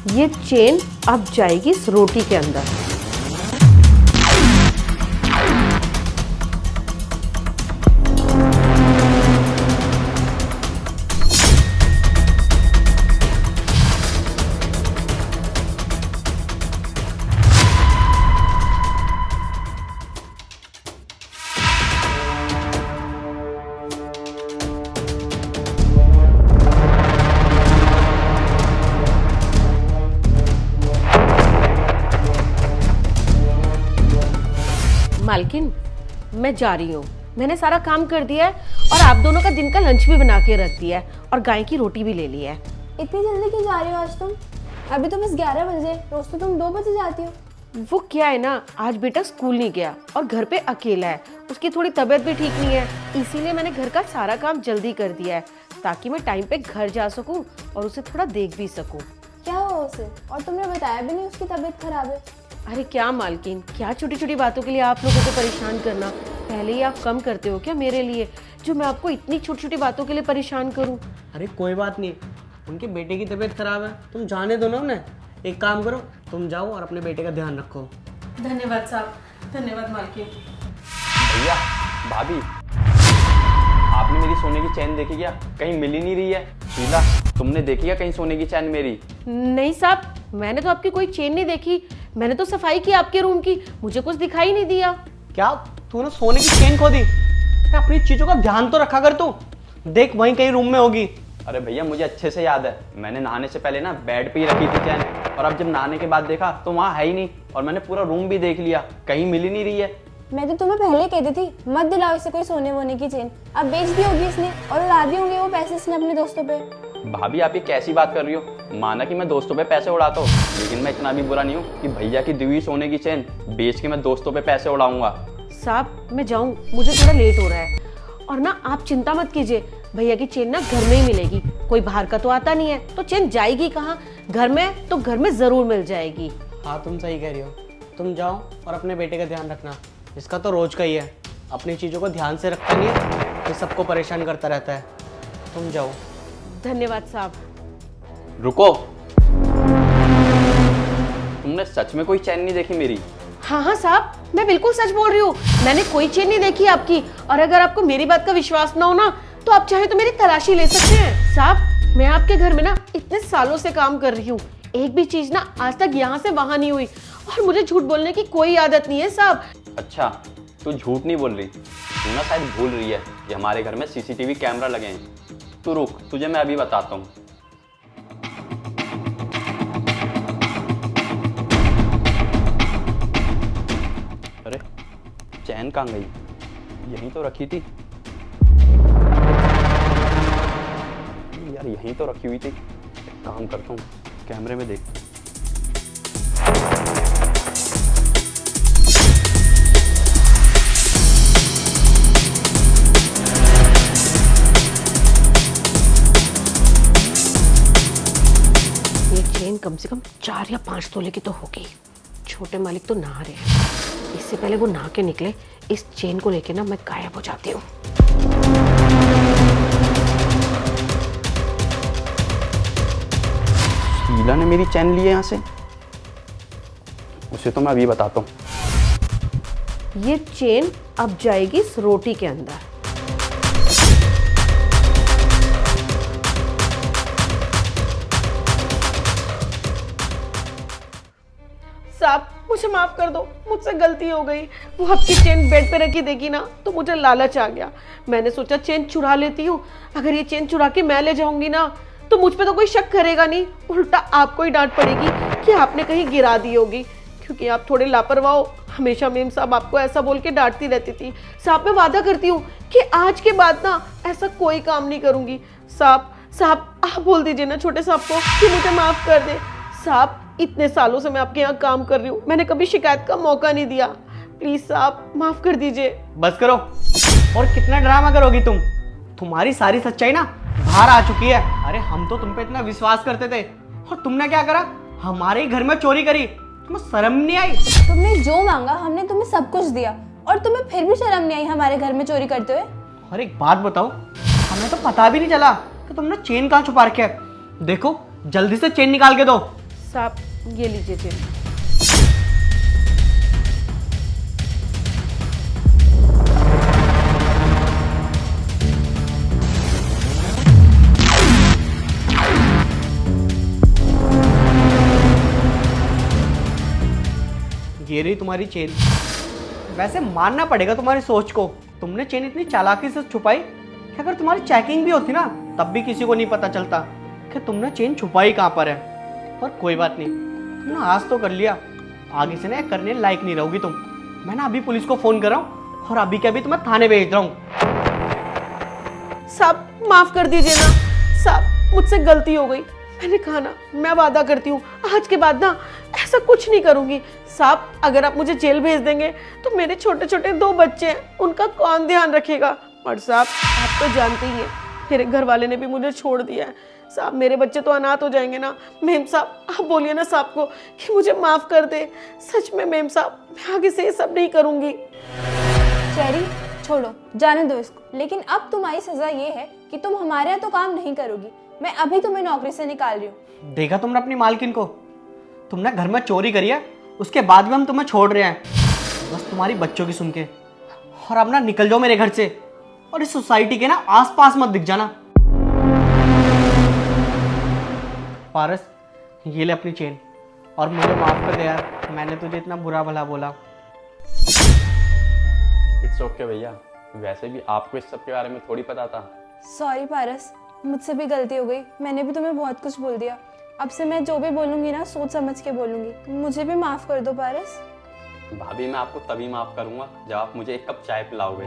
ये चेन अब जाएगी इस रोटी के अंदर। मालकिन, मैं जा रही हूँ। मैंने सारा काम कर दिया है और आप दोनों का दिन का लंच भी बना के रख दिया है और गाय की रोटी भी ले ली है। इतनी जल्दी क्यों जा रही हो आज तुम? अभी तो बस 11 बजे, रोज तो तुम 2 बजे जाती हो। वो क्या है ना, आज बेटा स्कूल नहीं गया और घर पे अकेला है, उसकी थोड़ी तबीयत भी ठीक नहीं है, इसीलिए मैंने घर का सारा काम जल्दी कर दिया है ताकि मैं टाइम पे घर जा सकूं और उसे थोड़ा देख भी सकूं। क्या हुआ उसे? और तुमने बताया भी नहीं उसकी तबीयत खराब है। अरे क्या मालकिन, क्या छोटी छोटी बातों के लिए आप लोगों को परेशान करना। पहले ही आप कम करते हो क्या मेरे लिए, जो मैं आपको इतनी छोटी छोटी बातों के लिए परेशान करूं। अरे कोई बात नहीं, उनके बेटे की तबीयत खराब है, तुम जाने दो ना उन्हें। एक काम करो, तुम जाओ और अपने बेटे का ध्यान रखो। धन्यवाद साहब, धन्यवाद मालकिन। भैया, भाभी, आपने मेरी सोने की चैन देखी क्या? कहीं मिल ही नहीं रही है। शीला, तुमने देखी क्या कहीं सोने की चैन मेरी? नहीं साहब, मैंने तो आपकी कोई चेन नहीं देखी। मैंने तो सफाई की आपके रूम की, मुझे कुछ दिखाई नहीं दिया। क्या तूने सोने की चेन खो दी? अपनी चीजों का ध्यान तो रखा कर तू। देख वहीं कहीं रूम में होगी। अरे भैया, मुझे अच्छे से याद है, मैंने नहाने से पहले ना बेड पे ही रखी थी चैन, और अब जब नहाने के बाद देखा तो वहाँ है ही नहीं, और मैंने पूरा रूम भी देख लिया, कहीं मिल ही नहीं रही है। मैं तो तुम्हें पहले कहती थी मत दिलाओ इसे कोई सोने वोने की चेन। अब बेच दी होगी इसने और उड़ा दिए होंगे वो पैसे इसने अपने दोस्तों पे। भाभी, आप ये कैसी बात कर रही हो? माना कि मैं दोस्तों पे पैसे उड़ाता हूँ, लेकिन मैं इतना भी बुरा नहीं हूँ कि भैया की दी हुई सोने की चेन बेच के मैं दोस्तों पे पैसे उड़ाऊंगा। साहब मैं जाऊँ, मुझे थोड़ा लेट हो रहा है। और ना आप चिंता मत कीजिए, भैया की चेन ना घर में ही मिलेगी, कोई बाहर का तो आता नहीं है, तो चेन जाएगी कहाँ? घर में तो घर में जरूर मिल जाएगी। हाँ तुम सही कह रही हो, तुम जाओ और अपने बेटे का ध्यान रखना। इसका तो रोज का ही है, अपनी चीज़ों को ध्यान से रखता नहीं है, ये सबको परेशान करता रहता है। तुम जाओ। धन्यवाद साहब। रुको, तुमने सच में कोई चैन नहीं देखी मेरी? हाँ हाँ साहब, मैं बिल्कुल सच बोल रही हूँ, मैंने कोई चेन नहीं देखी आपकी। और अगर आपको मेरी बात का विश्वास ना हो ना, तो आप चाहे तो मेरी तलाशी ले सकते हैं। साहब मैं आपके घर में ना इतने सालों से काम कर रही हूँ, एक भी चीज ना आज तक यहाँ से वहां नहीं हुई, और मुझे झूठ बोलने की कोई आदत नहीं है साहब। अच्छा, तू झूठ नहीं बोल रही, तू ना शायद भूल रही है कि हमारे घर में सीसीटीवी कैमरा लगे हैं। तू रुक, तुझे मैं अभी बताता हूँ। अरे चैन कहाँ गई? यहीं तो रखी थी यार, यहीं तो रखी हुई थी। एक काम करता हूँ, कैमरे में देखता हूँ। चेन कम से कम 4 या 5 तोले की तो होगी। छोटे मालिक तो नहा रहे हैं, इससे पहले वो नहा के निकले, इस चेन को लेके ना मैं गायब हो जाती हूँ। शीला ने मेरी चैन ली है यहाँ से, उसे तो मैं अभी बताता हूँ। ये चेन अब जाएगी इस रोटी के अंदर। साहब मुझे माफ कर दो, मुझसे गलती हो गई। वो आपकी चेन बेड पे रखी देखी ना, तो मुझे लालच आ गया, मैंने सोचा चेन चुरा लेती हूँ। अगर ये चेन चुरा के मैं ले जाऊंगी ना, तो मुझ पे तो कोई शक करेगा नहीं, उल्टा आपको ही डांट पड़ेगी कि आपने कहीं गिरा दी होगी, क्योंकि आप थोड़े लापरवाह हो। हमेशा मेम साहब आपको ऐसा बोल के डांटती रहती थी। साहब मैं वादा करती हूँ कि आज के बाद ना ऐसा कोई काम नहीं करूंगी। साहब आप बोल दीजिए ना छोटे साहब को कि मुझे माफ कर दे। साहब इतने सालों से मैं आपके यहाँ काम कर रही हूँ, मैंने कभी शिकायत का मौका नहीं दिया, प्लीज साहब माफ कर दीजिए। बस करो, और कितना ड्रामा करोगी तुम? तुम्हारी सारी सच्चाई ना बाहर आ चुकी है। अरे हम तो तुम पे इतना विश्वास करते थे, और तुमने क्या करा? हमारे ही घर में चोरी करी। तुम्हें शर्म नहीं आई? तुमने जो मांगा हमने तुम्हें सब कुछ दिया, और तुम्हें फिर भी शर्म नहीं आई हमारे घर में चोरी करते हुए? और एक बात बताओ, हमें तो पता भी नहीं चला कि तुमने चेन कहाँ छुपा रखी है। देखो जल्दी से चेन निकाल के दो। साहब ये लीजिए चेन। ये रही तुम्हारी चेन। वैसे मानना पड़ेगा तुम्हारी सोच को, तुमने चेन इतनी चालाकी से छुपाई कि अगर तुम्हारी चेकिंग भी होती ना तब भी किसी को नहीं पता चलता कि तुमने चेन छुपाई कहाँ पर है। पर कोई बात नहीं, तुमने आज तो कर लिया, आगे से ना करने लायक नहीं रहोगी तुम। मैं ना अभी पुलिस को फोन कर रहा हूँ और अभी के अभी तुम्हें थाने भेज रहा हूँ। साहब माफ कर दीजिए ना साहब, मुझसे गलती हो गई। मैंने कहा ना, मैं वादा करती हूँ आज के बाद ना ऐसा कुछ नहीं करूंगी। साहब अगर आप मुझे जेल भेज देंगे तो मेरे छोटे छोटे 2 बच्चे हैं, उनका कौन ध्यान रखेगा। और साहब आप तो जानते ही हैं, मेरे घर वाले ने भी मुझे छोड़ दिया है। साहब मेरे बच्चे तो अनाथ हो जाएंगे ना। मेम साहब आप बोलिए ना साहब को कि मुझे माफ कर दे। सच में मेम साहब, मैं आगे से ये सब नहीं करूंगी। चेरी छोड़ो, जाने दो इसको। लेकिन अब तुम्हारी सजा ये है कि तुम हमारे यहाँ तो काम नहीं करोगी। मैं अभी तुम्हें नौकरी से निकाल रही हूँ। देखा तुमने अपनी मालकिन को, तुमने घर में चोरी करी है, उसके बाद भी हम तुम्हें छोड़ रहे हैं बस तुम्हारी बच्चों की सुन के। और अब ना निकल जाओ मेरे घर से और इस सोसाइटी के ना आसपास मत दिख जाना। पारस ये ले अपनी चेन और मुझे माफ कर दे यार, मैंने तुझे इतना बुरा भला बोला। इट्स ओके भैया, वैसे भी आपको इस सब के बारे में थोड़ी पता था। सॉरी पारस, मुझसे भी गलती हो गई। मैंने भी तुम्हें बहुत कुछ बोल दिया। अब से मैं जो भी बोलूँगी ना सोच समझ के बोलूँगी। मुझे भी माफ़ कर दो पारस। भाभी मैं आपको तभी माफ करूंगा जब आप मुझे 1 कप चाय पिलाओगे।